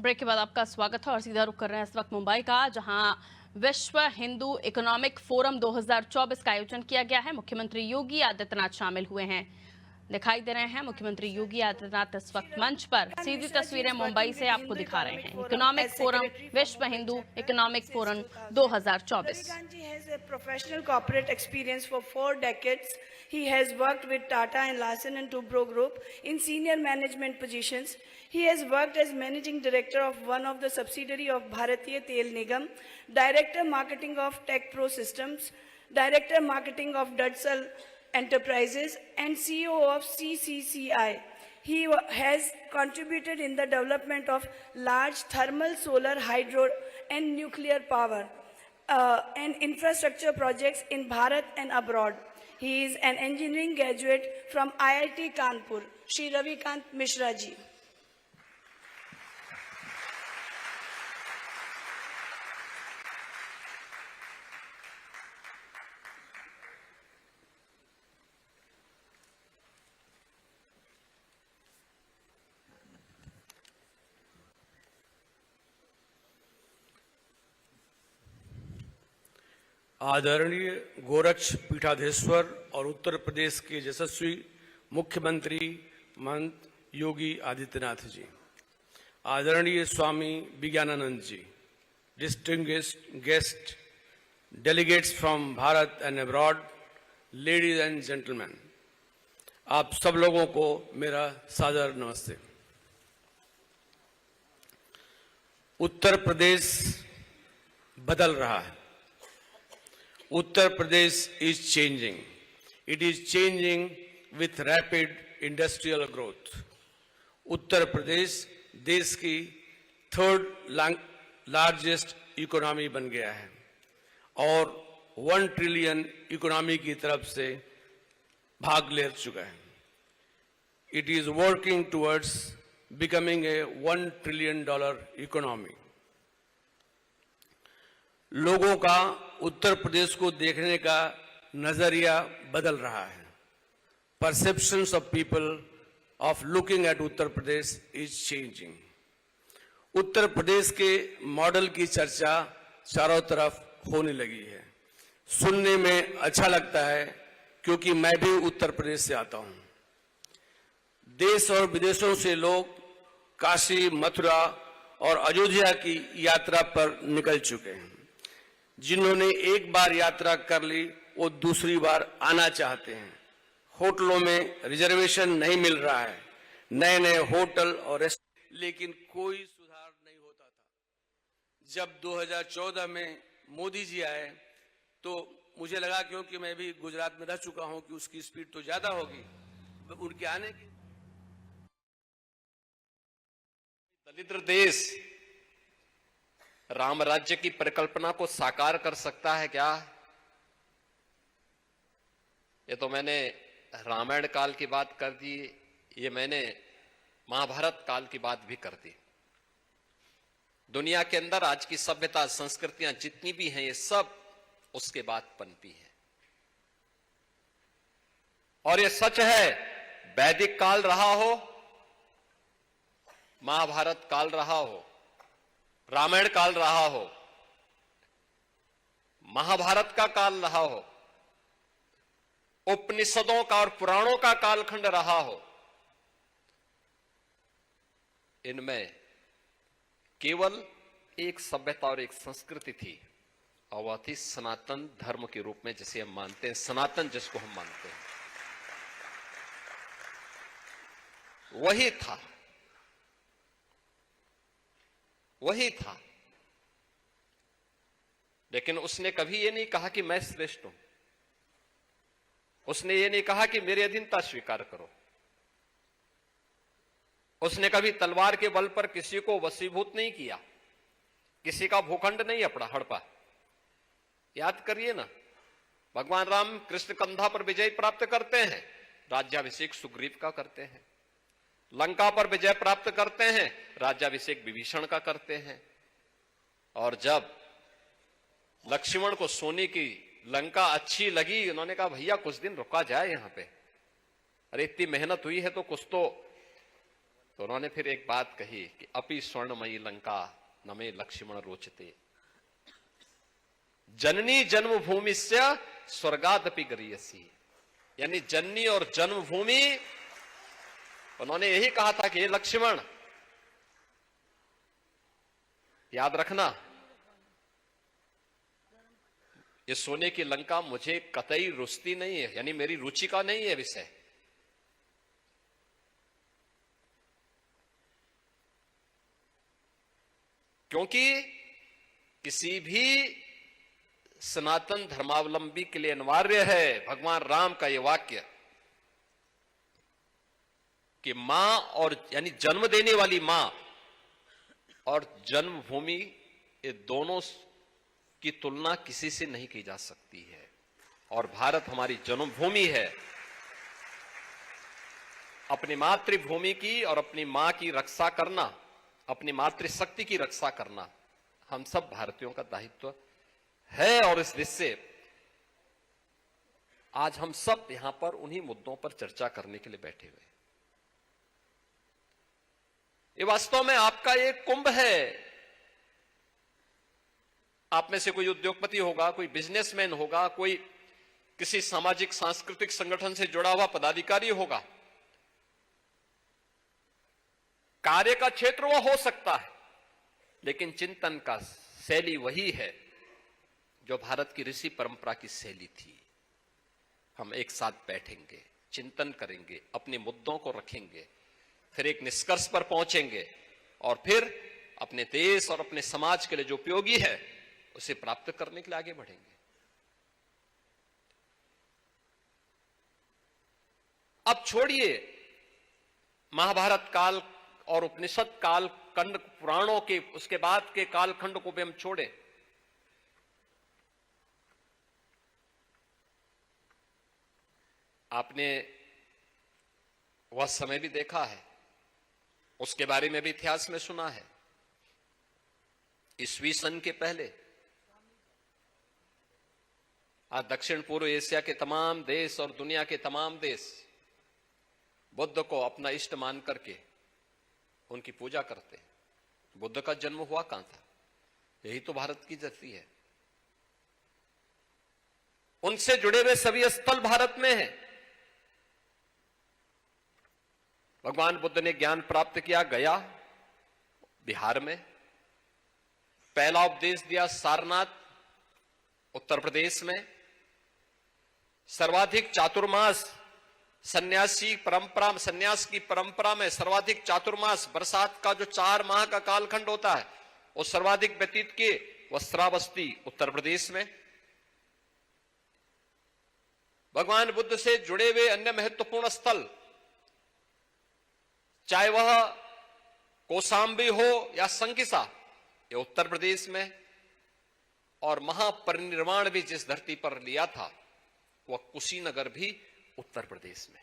Break के बाद आपका स्वागत है और सीधा रुख कर रहे हैं इस वक्त मुंबई का, जहां विश्व हिंदू इकोनॉमिक फोरम 2024 का आयोजन किया गया है। मुख्यमंत्री योगी आदित्यनाथ शामिल हुए हैं, दिखाई दे रहे हैं। मुख्यमंत्री योगी आदित्यनाथ इस वक्त मंच पर, सीधी तस्वीरें मुंबई से आपको दिखा रहे हैं। इकोनॉमिक फोरम, विश्व Hindu economic forum 2024। Professional corporate experience for 4 decades. He has worked with Tata and Larsen and Toubro Group in senior management positions. He has worked as managing director of one of the subsidiary of Bharatiya Tel Nigam, director marketing of Tech Pro Systems, director marketing of Dudsal Enterprises, and CEO of CCCI. He has contributed in the development of large thermal, solar, hydro, and nuclear power and infrastructure projects in Bharat and abroad. He is an engineering graduate from IIT Kanpur. Shri Ravikant Mishra ji. आदरणीय गोरक्ष पीठाधीश्वर और उत्तर प्रदेश के यशस्वी मुख्यमंत्री महंत योगी आदित्यनाथ जी, आदरणीय Swami Vigyanananda ji, distinguished guest, delegates from Bharat and abroad, ladies and gentleman, आप सब लोगों को मेरा सादर नमस्ते। उत्तर प्रदेश बदल रहा है। Uttar Pradesh is changing. It is changing with rapid industrial growth. Uttar Pradesh देश की थर्ड लार्जेस्ट इकोनॉमी बन गया है और 1 ट्रिलियन इकोनॉमी की तरफ से भाग ले चुका है। It is working towards becoming a $1 trillion economy. लोगों का उत्तर प्रदेश को देखने का नजरिया बदल रहा है। Perceptions of people of looking at Uttar Pradesh is changing. Uttar Pradesh के मॉडल की चर्चा चारों तरफ होने लगी है। सुनने में अच्छा लगता है क्योंकि मैं भी उत्तर प्रदेश से आता हूं। देश और विदेशों से लोग काशी, मथुरा और अयोध्या की यात्रा पर निकल चुके हैं। जिन्होंने एक बार यात्रा कर ली वो दूसरी बार आना चाहते हैं। होटलों में रिजर्वेशन नहीं मिल रहा है, नए नए होटल और लेकिन कोई सुधार नहीं होता था। जब 2014 में मोदी जी आए तो मुझे लगा, क्योंकि मैं भी गुजरात में रह चुका हूं, कि उसकी स्पीड तो ज्यादा होगी उनके आने की। दलित देश राम राज्य की परिकल्पना को साकार कर सकता है क्या? ये तो मैंने रामायण काल की बात कर दी, ये मैंने महाभारत काल की बात भी कर दी। दुनिया के अंदर आज की सभ्यता, संस्कृतियां जितनी भी हैं, ये सब उसके बाद पनपी है। और ये सच है, वैदिक काल रहा हो, महाभारत काल रहा हो, रामायण काल रहा हो, महाभारत का काल रहा हो, उपनिषदों का और पुराणों का कालखंड रहा हो, इनमें केवल एक सभ्यता और एक संस्कृति थी, और वह थी सनातन धर्म के रूप में, जिसे हम मानते हैं, सनातन जिसको हम मानते हैं, वही था, वही था। लेकिन उसने कभी ये नहीं कहा कि मैं श्रेष्ठ हूं। उसने ये नहीं कहा कि मेरी अधीनता स्वीकार करो। उसने कभी तलवार के बल पर किसी को वशीभूत नहीं किया, किसी का भूखंड नहीं हड़पा। याद करिए ना, भगवान राम कृष्ण कंधा पर विजय प्राप्त करते हैं, राज्याभिषेक सुग्रीव का करते हैं। लंका पर विजय प्राप्त करते हैं, राज्याभिषेक विभीषण का करते हैं। और जब लक्ष्मण को सोने की लंका अच्छी लगी, उन्होंने कहा भैया कुछ दिन रुका जाए यहां पे, अरे इतनी मेहनत हुई है तो कुछ तो तो उन्होंने फिर एक बात कही कि अपि स्वर्णमयी लंका न मे लक्ष्मण रोचते, जननी जन्मभूमि से स्वर्गादपि गरीयसी। यानी जननी और जन्मभूमि, उन्होंने यही कहा था कि ये लक्ष्मण याद रखना, ये सोने की लंका मुझे कतई रुचती नहीं है, यानी मेरी रुचि का नहीं है विषय। क्योंकि किसी भी सनातन धर्मावलंबी के लिए अनिवार्य है भगवान राम का यह वाक्य कि मां और यानी जन्म देने वाली मां और जन्मभूमि, ये दोनों की तुलना किसी से नहीं की जा सकती है। और भारत हमारी जन्मभूमि है। अपनी मातृभूमि की और अपनी मां की रक्षा करना, अपनी मातृशक्ति की रक्षा करना हम सब भारतीयों का दायित्व है। और इस दृष्टि से आज हम सब यहां पर उन्हीं मुद्दों पर चर्चा करने के लिए बैठे हुए हैं। ये वास्तव में आपका एक कुंभ है। आप में से कोई उद्योगपति होगा, कोई बिजनेसमैन होगा, कोई किसी सामाजिक सांस्कृतिक संगठन से जुड़ा हुआ पदाधिकारी होगा। कार्य का क्षेत्र वह हो सकता है, लेकिन चिंतन का शैली वही है जो भारत की ऋषि परंपरा की शैली थी। हम एक साथ बैठेंगे, चिंतन करेंगे, अपने मुद्दों को रखेंगे, फिर एक निष्कर्ष पर पहुंचेंगे और फिर अपने देश और अपने समाज के लिए जो उपयोगी है उसे प्राप्त करने के लिए आगे बढ़ेंगे। अब छोड़िए महाभारत काल और उपनिषद काल खंड पुराणों के, उसके बाद के कालखंड को भी हम छोड़े। आपने वह समय भी देखा है, उसके बारे में भी इतिहास में सुना है। ईस्वी सन के पहले आज दक्षिण पूर्व एशिया के तमाम देश और दुनिया के तमाम देश बुद्ध को अपना इष्ट मान करके उनकी पूजा करते हैं। बुद्ध का जन्म हुआ कहां था? यही तो भारत की धरती है। उनसे जुड़े हुए सभी स्थल भारत में हैं। भगवान बुद्ध ने ज्ञान प्राप्त किया गया बिहार में, पहला उपदेश दिया सारनाथ उत्तर प्रदेश में, सर्वाधिक चातुर्मास सन्यासी परंपरा, सन्यास की परंपरा में सर्वाधिक चातुर्मास, बरसात का जो 4 माह का कालखंड होता है, वो सर्वाधिक व्यतीत किए वस्त्रावस्ती उत्तर प्रदेश में। भगवान बुद्ध से जुड़े हुए अन्य महत्वपूर्ण स्थल, चाहे वह कौशाम्बी हो या संकिसा, ये उत्तर प्रदेश में, और महापरिनिर्वाण भी जिस धरती पर लिया था वह कुशीनगर भी उत्तर प्रदेश में।